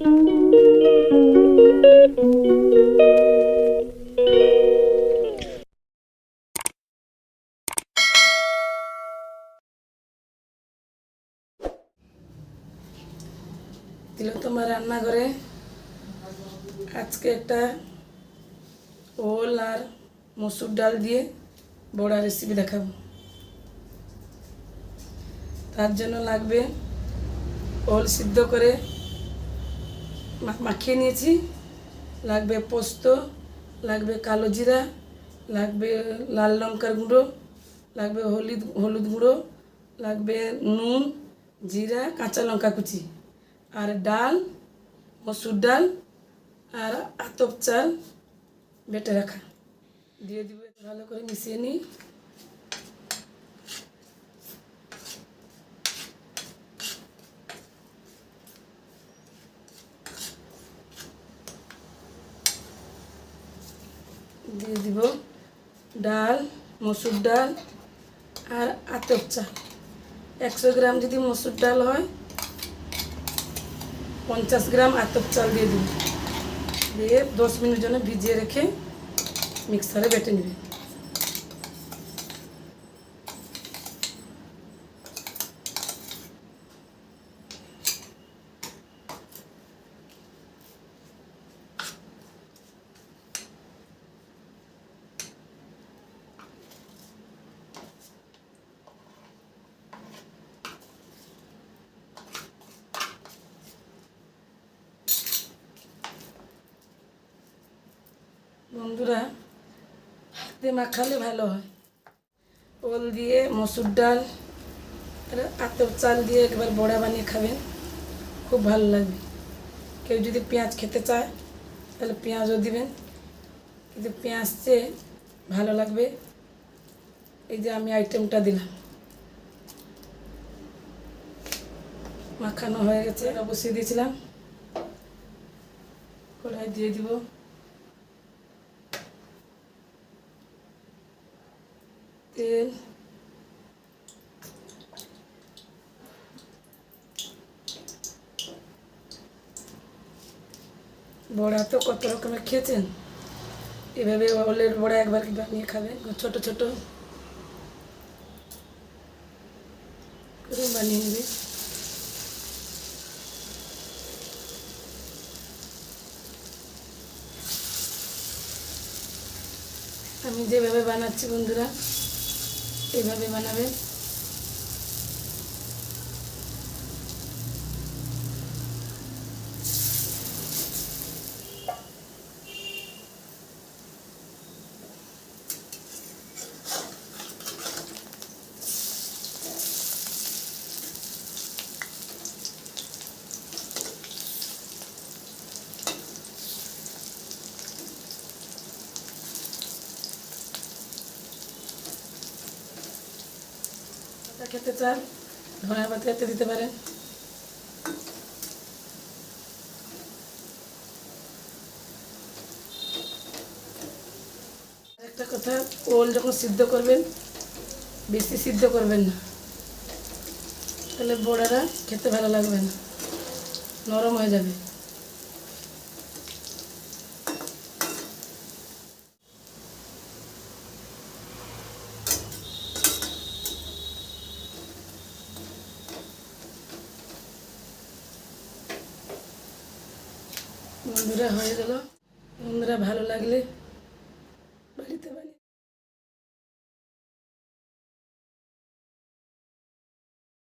তিলোত্তমা রান্নাঘরে আজকে একটা ওল আর মসুর ডাল দিয়ে বড়া রেসিপি দেখাবো। তার জন্য লাগবে ওল সিদ্ধ করে মাখিয়ে নিয়েছি, লাগবে পোস্ত, লাগবে কালো জিরা, লাগবে লাল লঙ্কার গুঁড়ো, লাগবে হলুদ গুঁড়ো, লাগবে নুন, জিরা, কাঁচা লঙ্কা কুচি, আর ডাল, মসুর ডাল আর আতপ চাল বেটে রাখা দিয়ে দিব। ভালো করে মিশিয়ে নিই। দিয়ে দিব ডাল, মসুর ডাল আর আতপ চাল। 100 গ্রাম যদি মসুর ডাল হয় 50 গ্রাম আতপ চাল দিয়ে দিব। দিয়ে 10 মিনিট জন্য ভিজিয়ে রেখে মিক্সারে বেটে নেবে। বন্ধুরা, হাতে মাখালে ভালো হয়। ওল দিয়ে মসুর ডাল আর আতপ চাল দিয়ে একবার বড়া বানিয়ে খাবেন, খুব ভালো লাগবে। কেউ যদি পেঁয়াজ খেতে চায় তাহলে পেঁয়াজও দিবেন, কিন্তু পেঁয়াজ চেয়ে ভালো লাগবে। এই যে আমি আইটেমটা দিলাম, মাখানো হয়ে গেছে। বসিয়ে দিয়েছিলাম, কড়াই দিয়ে দিব তেল, বড়া তো কত রকমের খেয়েছেন, এভাবে ওলের বড়া একবার বানিয়ে খাবেন। ছোট ছোট করে বানিয়ে নেবে। আমি যেভাবে বানাচ্ছি বন্ধুরা, এইভাবে বানাবেন। খেতে চান ধনিয়া পাতা এতে দিতে পারেন। একটা কথা, ওল যখন সিদ্ধ করবেন বেশি সিদ্ধ করবেন না, তাহলে বড়াটা খেতে ভালো লাগবে না, নরম হয়ে যাবে। বন্ধুরা হয়ে গেল। বন্ধুরা ভালো লাগলে